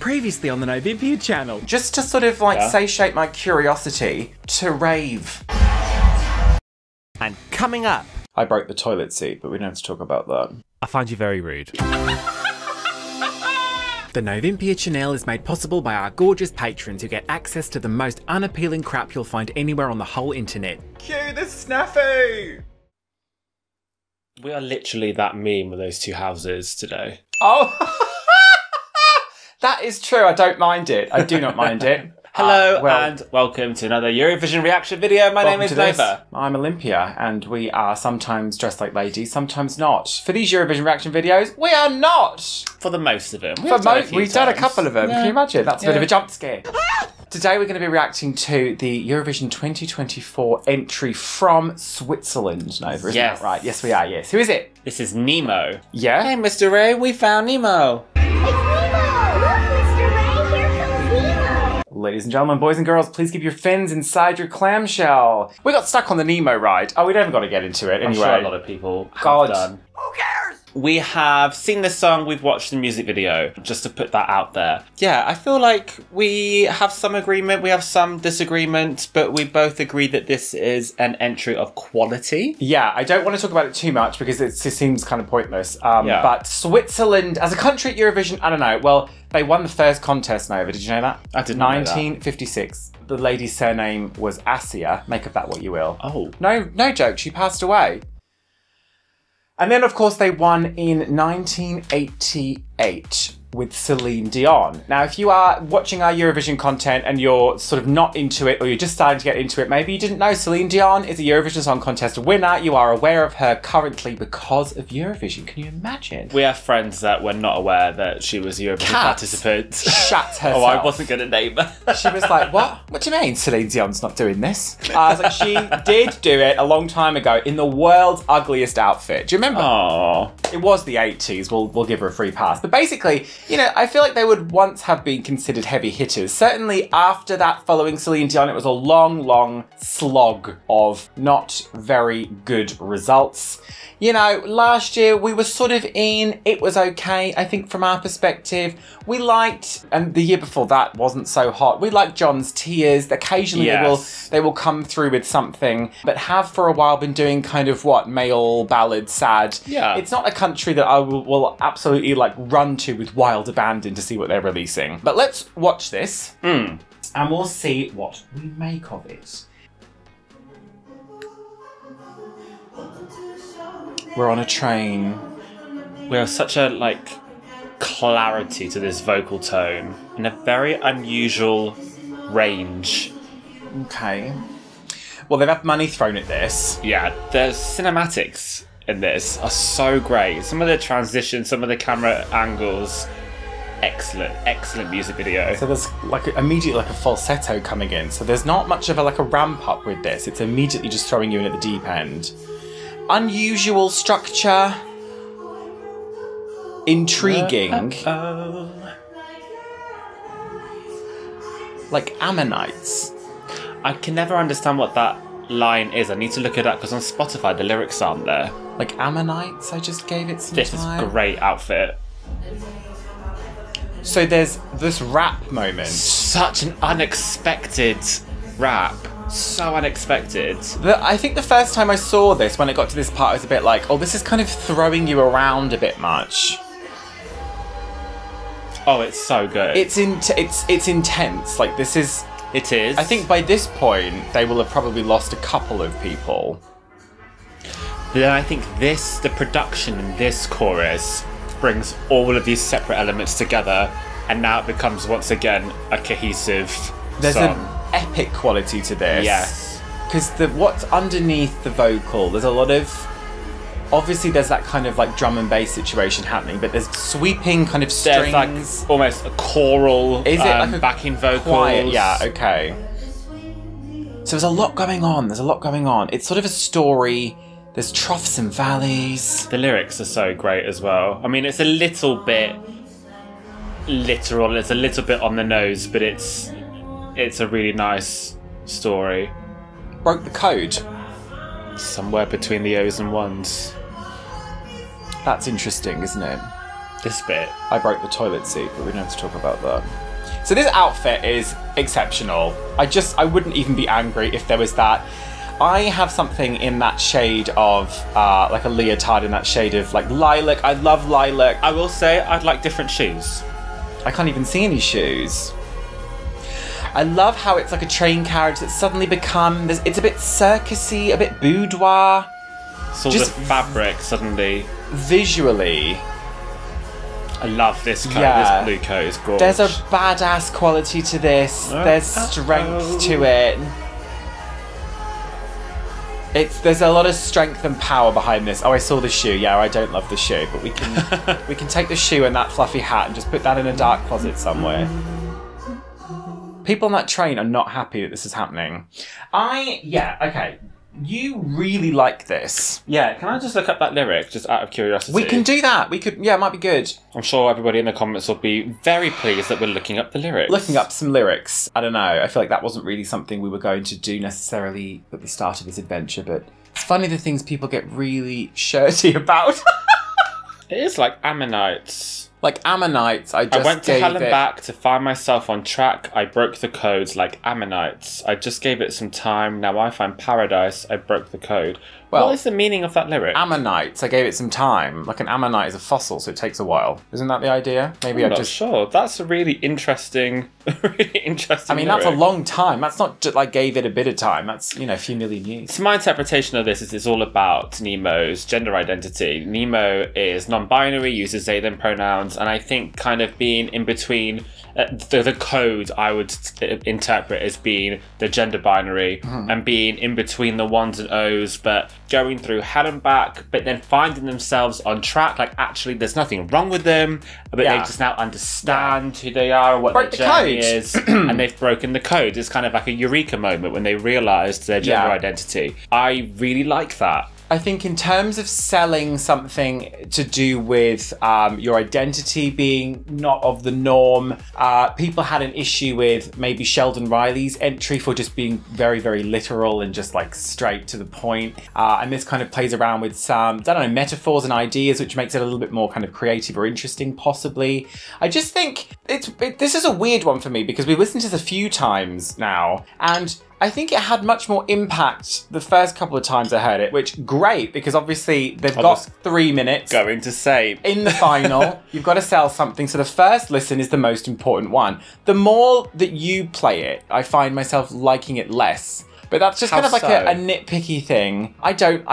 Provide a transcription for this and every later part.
Previously on the Novympia channel. Just to sort of satiate my curiosity, to rave. And coming up. I broke the toilet seat, but we don't have to talk about that. I find you very rude. The Novympia channel is made possible by our gorgeous patrons who get access to the most unappealing crap you'll find anywhere on the whole internet. Cue the snafu! We are literally that meme with those two houses today. Oh! That is true. I don't mind it. I do not mind it. Hello and welcome to another Eurovision reaction video. My name is Nova. I'm Olympia, and we are sometimes dressed like ladies, sometimes not. For these Eurovision reaction videos, we are not. For the most of them. We've done a couple of them. Yeah. Can you imagine? That's a bit of a jump scare. Today we're going to be reacting to the Eurovision 2024 entry from Switzerland. Nova, isn't that right? Yes, we are. Yes. Who is it? This is Nemo. Yeah. Hey, Mr. Ray, we found Nemo. Ladies and gentlemen, boys and girls, please keep your fins inside your clamshell. We got stuck on the Nemo ride. Oh, we haven't got to get into it anyway. I'm sure a lot of people have done. Who cares? We have seen the song, we've watched the music video, just to put that out there. Yeah, I feel like we have some agreement, we have some disagreement, but we both agree that this is an entry of quality. Yeah, I don't want to talk about it too much because it just seems kind of pointless. But Switzerland, as a country at Eurovision, I don't know. Well, they won the first contest, Nova. Did you know that? I did not know that. 1956. The lady's surname was Asia. Make of that what you will. Oh. No joke. She passed away. And then, of course, they won in 1988 with Celine Dion. Now, if you are watching our Eurovision content and you're sort of not into it, or you're just starting to get into it, maybe you didn't know Celine Dion is a Eurovision Song Contest winner. You are aware of her currently because of Eurovision. Can you imagine? We have friends that were not aware that she was a Eurovision participant. Shut herself. Oh, I wasn't going to name her. She was like, what? What do you mean Celine Dion's not doing this? I was like, she did do it a long time ago in the world's ugliest outfit. Do you remember? Oh. It was the 80s. We'll give her a free pass. But basically, you know, I feel like they would once have been considered heavy hitters. Certainly after that, following Celine Dion, it was a long slog of not very good results. You know, last year we were sort of in, it was okay, I think from our perspective. We liked, and the year before that wasn't so hot, we liked John's Tears. Occasionally they will come through with something, but have for a while been doing kind of male ballad, sad. Yeah. It's not a country that I will absolutely run to with wild abandon to see what they're releasing. But let's watch this and we'll see what we make of it. We're on a train. We have such a clarity to this vocal tone and a very unusual range. Okay. Well, they've had money thrown at this. Yeah, the cinematics in this are so great. Some of the transitions, some of the camera angles, excellent music video. So there's immediately a falsetto coming in. So there's not much of a ramp up with this. It's immediately just throwing you in at the deep end. Unusual structure. Intriguing. Like Ammonites. I can never understand what that line is. I need to look it up because on Spotify the lyrics aren't there. Like Ammonites, I just gave it some time. This is a great outfit. So there's this rap moment. Such an unexpected rap. So unexpected. I think the first time I saw this, when it got to this part, I was a bit like, oh, this is kind of throwing you around a bit much. Oh, it's so good. It's intense. This is... It is. I think by this point, they will have probably lost a couple of people. But then I think the production in this chorus brings all of these separate elements together, and now it becomes once again a cohesive song. An epic quality to this. Yes. Because what's underneath the vocal, there's a lot of... Obviously, there's that kind of drum and bass situation happening, but there's sweeping kind of strings. There's almost a choral backing vocals. Quiet, yeah, okay. So there's a lot going on. It's sort of a story. There's troughs and valleys. The lyrics are so great as well. I mean, it's a little bit literal. It's a little bit on the nose, but it's a really nice story. Broke the code. Somewhere between the O's and ones. That's interesting, isn't it? This bit. I broke the toilet seat, but we don't have to talk about that. So this outfit is exceptional. I wouldn't even be angry if there was that. I have something in that shade of, like a leotard in that shade of like lilac. I love lilac. I will say I'd like different shoes. I can't even see any shoes. I love how it's like a train carriage that's suddenly become, it's a bit circusy, a bit boudoir. It's all just the fabric suddenly. Visually. I love this coat. Yeah. This blue coat is gorgeous. There's a badass quality to this. There's strength to it. There's a lot of strength and power behind this. Oh, I saw the shoe. Yeah, I don't love the shoe, but we can take the shoe and that fluffy hat and just put that in a dark closet somewhere. People on that train are not happy that this is happening. Okay. You really like this. Yeah, can I just look up that lyric, just out of curiosity? We can do that. It might be good. I'm sure everybody in the comments will be very pleased that we're looking up the lyrics. Looking up some lyrics. I don't know. I feel like that wasn't really something we were going to do necessarily at the start of this adventure, but it's funny the things people get really shirty about. It is like Ammonites. Like Ammonites, I went to hell and back to find myself on track. I broke the codes like Ammonites. I just gave it some time. Now I find paradise. I broke the code. Well, what is the meaning of that lyric? Ammonites, I gave it some time. Like an ammonite is a fossil, so it takes a while. Isn't that the idea? Maybe I'm not sure. That's a really interesting, lyric. That's a long time. That's not just like gave it a bit of time. That's, a few million years. So my interpretation of this is it's all about Nemo's gender identity. Nemo is non-binary, uses they, them pronouns, and I think kind of being in between the code I would interpret as being the gender binary and being in between the ones and O's, but going through hell and back, but then finding themselves on track. Like actually there's nothing wrong with them, but they just now understand who they are, what their journey is, and they've broken the code. It's kind of like a eureka moment when they realised their gender identity. I really like that. I think in terms of selling something to do with your identity being not of the norm, people had an issue with maybe Sheldon Riley's entry for just being very, very literal and just like straight to the point. And this kind of plays around with some, I don't know, metaphors and ideas, which makes it a little bit more kind of creative or interesting, possibly. I just think this is a weird one for me because we've listened to this a few times now, and I think it had much more impact the first couple of times I heard it, which great, because obviously they've got 3 minutes. Going to say. In the final, you've got to sell something. So the first listen is the most important one. The more that you play it, I find myself liking it less. But that's just kind of like a nitpicky thing. I don't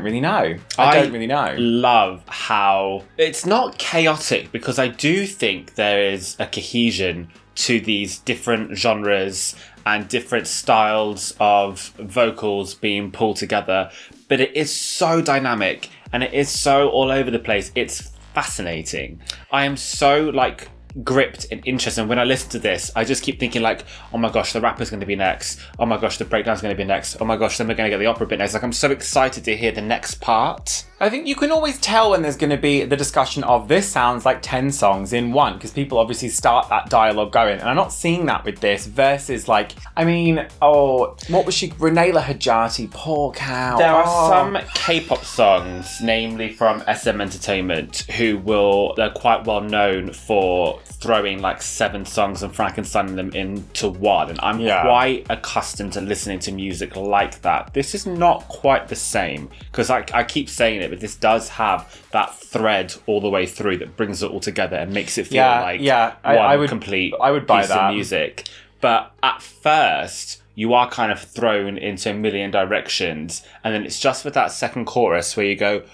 really know. I don't really know. Love how it's not chaotic, because I do think there is a cohesion to these different genres and different styles of vocals being pulled together, but it is so dynamic and it is so all over the place. It's fascinating. I am so like gripped and interested. And when I listen to this, I just keep thinking like, oh my gosh, the rapper's going to be next. Oh my gosh, the breakdown's going to be next. Oh my gosh, then we're going to get the opera bit next. Like I'm so excited to hear the next part. I think you can always tell when there's going to be the discussion of this sounds like 10 songs in one, because people obviously start that dialogue going, and I'm not seeing that with this versus like, I mean, what was she? Renela Hajati, poor cow. There are some K-pop songs, namely from SM Entertainment, they're quite well known for throwing like 7 songs and Frankensteining them into one, and I'm quite accustomed to listening to music like that. This is not quite the same, because I keep saying it, but this does have that thread all the way through that brings it all together and makes it feel one complete piece of music. But at first, you are kind of thrown into a million directions, and then it's just with that second chorus where you go,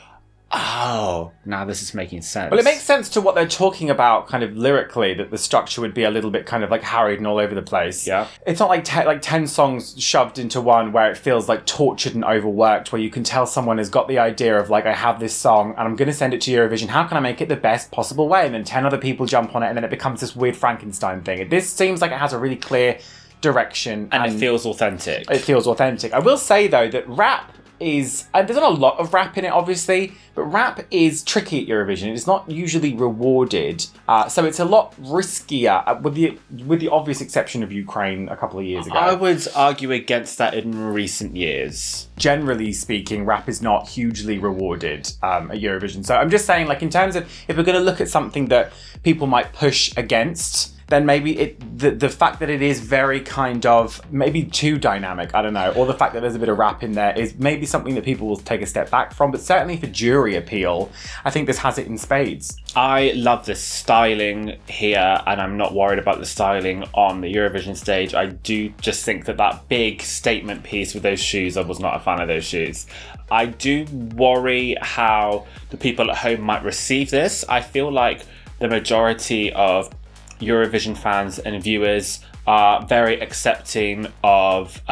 oh, now this is making sense. Well, it makes sense to what they're talking about kind of lyrically, that the structure would be a little bit kind of like harried and all over the place. Yeah. It's not like 10 songs shoved into one where it feels like tortured and overworked, where you can tell someone has got the idea of like, I have this song and I'm going to send it to Eurovision. How can I make it the best possible way? And then 10 other people jump on it and then it becomes this weird Frankenstein thing. This seems like it has a really clear direction. And it feels authentic. It feels authentic. I will say though that rap is, there's not a lot of rap in it, obviously, but rap is tricky at Eurovision. It's not usually rewarded, so it's a lot riskier, with the obvious exception of Ukraine a couple of years ago. I would argue against that in recent years. Generally speaking, rap is not hugely rewarded at Eurovision. So I'm just saying, like, in terms of, if we're going to look at something that people might push against, then maybe the fact that it is very kind of maybe too dynamic, I don't know, or the fact that there's a bit of rap in there is maybe something that people will take a step back from. But certainly for jury appeal, I think this has it in spades. I love the styling here, and I'm not worried about the styling on the Eurovision stage. I do just think that big statement piece with those shoes, I was not a fan of those shoes. I do worry how the people at home might receive this. I feel like the majority of Eurovision fans and viewers are very accepting of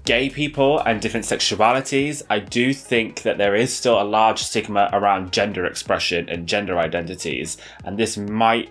gay people and different sexualities. I do think that there is still a large stigma around gender expression and gender identities, and this might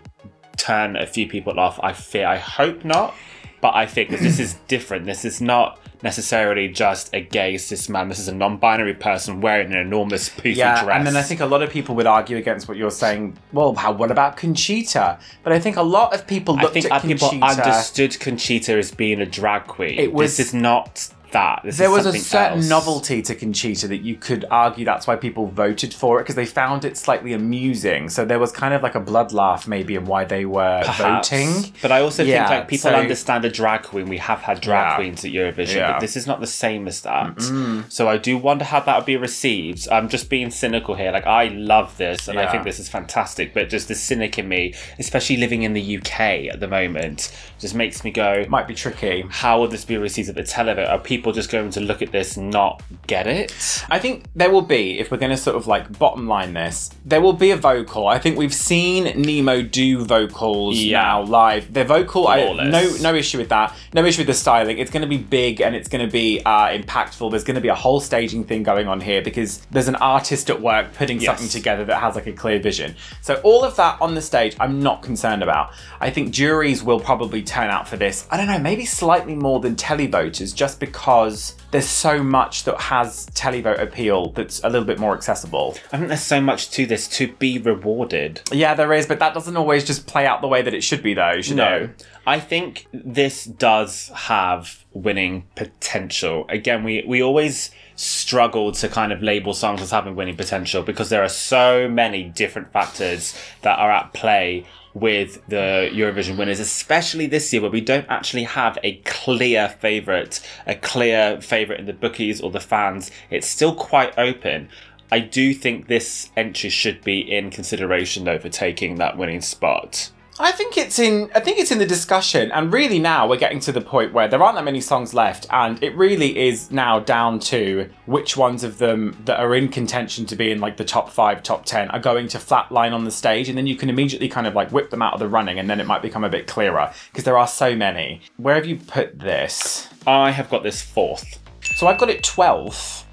turn a few people off. I hope not, but I think that this is different. This is not necessarily just a gay cis man. This is a non-binary person wearing an enormous poofy dress. And then I think a lot of people would argue against what you're saying. Well, what about Conchita? But I think a lot of people looked at Conchita. People understood Conchita as being a drag queen. This is not that. There was a certain novelty to Conchita that you could argue that's why people voted for it, because they found it slightly amusing. So there was kind of like a blood laugh maybe in why they were voting. But I also think like people understand a drag queen. We have had drag queens at Eurovision, but this is not the same as that. So I do wonder how that would be received. I'm just being cynical here. Like, I love this and I think this is fantastic, but just the cynic in me, especially living in the UK at the moment, just makes me go, might be tricky. How will this be received at the televote? Are people just going to look at this and not get it? I think there will be, if we're going to sort of like bottom line this, there will be a vocal. I think we've seen Nemo do vocals now live. They're vocal. No issue with that. No issue with the styling. It's going to be big and it's going to be impactful. There's going to be a whole staging thing going on here because there's an artist at work putting something together that has like a clear vision. So all of that on the stage, I'm not concerned about. I think juries will probably turn out for this, I don't know, maybe slightly more than televoters, just because there's so much that has televote appeal that's a little bit more accessible. I think there's so much to this to be rewarded. Yeah, there is, but that doesn't always just play out the way that it should be, though. No. I think this does have winning potential. Again, we always struggle to kind of label songs as having winning potential because there are so many different factors that are at play with the Eurovision winners, especially this year where we don't actually have a clear favourite in the bookies or the fans. It's still quite open. I do think this entry should be in consideration though for taking that winning spot. I think it's in the discussion, and really now we're getting to the point where there aren't that many songs left, and it really is now down to which ones of them that are in contention to be in like the top 5, top 10 are going to flatline on the stage, and then you can immediately kind of like whip them out of the running, and then it might become a bit clearer because there are so many. Where have you put this? I have got this 4th. So I've got it 12th.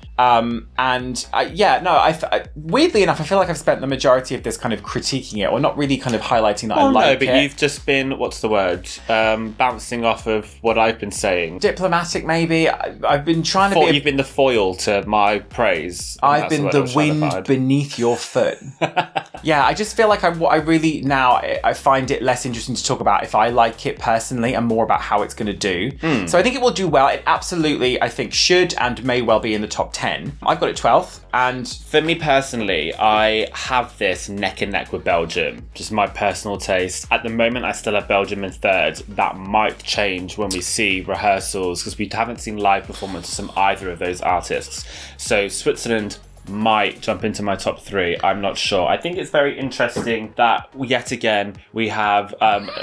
Weirdly enough, I feel like I've spent the majority of this kind of critiquing it, or not really kind of highlighting that I like it. No, but you've just been, what's the word, bouncing off of what I've been saying. Diplomatic, maybe. I've been trying to be... You've been the foil to my praise. I've been the wind beneath your foot. Yeah, I just feel like I really now, I find it less interesting to talk about if I like it personally and more about how it's going to do. So I think it will do well. It absolutely, I think, should and may well be in the top 10. I've got it 12th, and for me personally, I have this neck and neck with Belgium. Just my personal taste. At the moment, I still have Belgium in 3rd. That might change when we see rehearsals because we haven't seen live performances from either of those artists. So Switzerland might jump into my top 3. I'm not sure. I think it's very interesting that yet again we have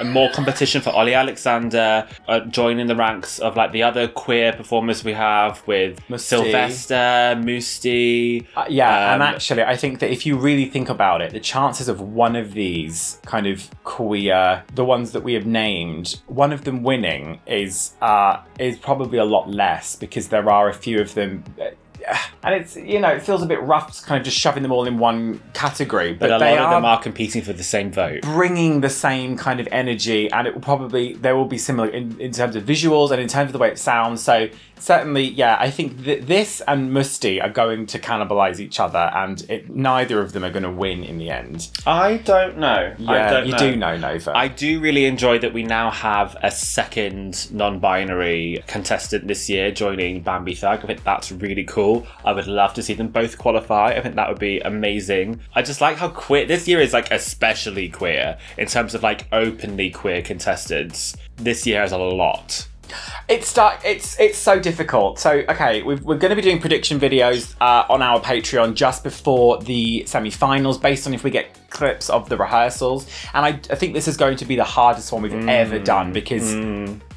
more competition for Ollie Alexander joining the ranks of like the other queer performers we have with Sylvester, Musti. And actually I think that if you really think about it, the chances of one of these kind of queer, the ones that we have named, one of them winning is probably a lot less because there are a few of them. and it's, you know, it feels a bit rough kind of just shoving them all in one category. But a lot of them are competing for the same vote. Bringing the same kind of energy, and it will probably, there will be similar in terms of visuals and in terms of the way it sounds. So certainly, yeah, I think that this and Musti are going to cannibalize each other, and neither of them are going to win in the end. I don't know. Yeah, you do know, Nova. I do really enjoy that we now have a second non-binary contestant this year joining Bambi Thug. I think that's really cool. I would love to see them both qualify. I think that would be amazing. I just like how queer this year is, like especially queer in terms of like openly queer contestants. This year has a lot. It's so difficult. So, okay, we're going to be doing prediction videos on our Patreon just before the semi-finals, based on if we get clips of the rehearsals. And I think this is going to be the hardest one we've ever done, because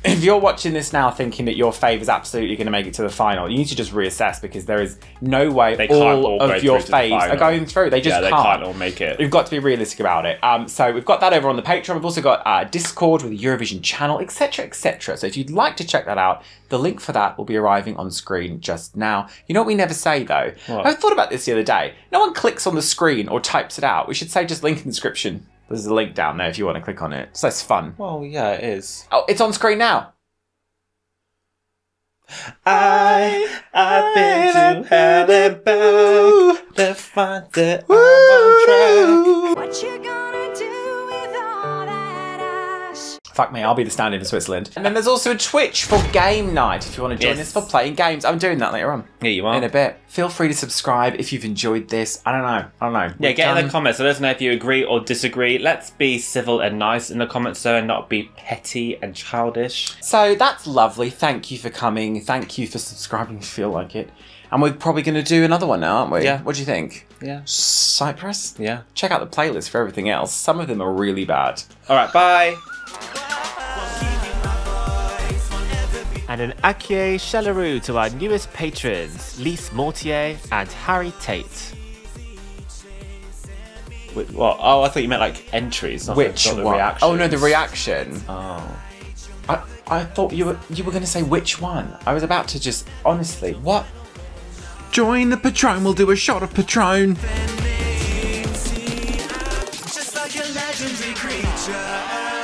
if you're watching this now thinking that your fave is absolutely going to make it to the final, you need to just reassess, because there is no way all of your faves are going through. They just can't. They can't all make it. We've got to be realistic about it. So we've got that over on the Patreon. We've also got Discord with the Eurovision channel, etc., etc. So if you'd like to check that out, the link for that will be arriving on screen just now. You know what we never say, though? What? I thought about this the other day. No one clicks on the screen or types it out. We should say just link in the description. There's a link down there if you want to click on it. So it's fun. Well, yeah, it is. Oh, it's on screen now. I've been to hell and back to find that I'm on track. What you gonna do with all that ash? Fuck me, I'll be the stand-in for Switzerland. And then there's also a Twitch for game night if you want to join us for playing games. I'm doing that later on. Yeah, you are. In a bit. Feel free to subscribe if you've enjoyed this. I don't know. Yeah, get in the comments. Let us know if you agree or disagree. Let's be civil and nice in the comments, though, and not be petty and childish. So that's lovely. Thank you for coming. Thank you for subscribing if you feel like it. And we're probably going to do another one now, aren't we? Yeah. What do you think? Yeah. Cyprus? Yeah. Check out the playlist for everything else. Some of them are really bad. All right, bye. And an Acquier Chalaroo to our newest patrons, Lise Mortier and Harry Tate. Wait, what? Oh, I thought you meant like entries. Not Which the one? reactions. Oh no, the reaction. Oh. I thought you were going to say which one. I was about to just, honestly, what? Join the Patron, we'll do a shot of Patron. Just like a legendary creature.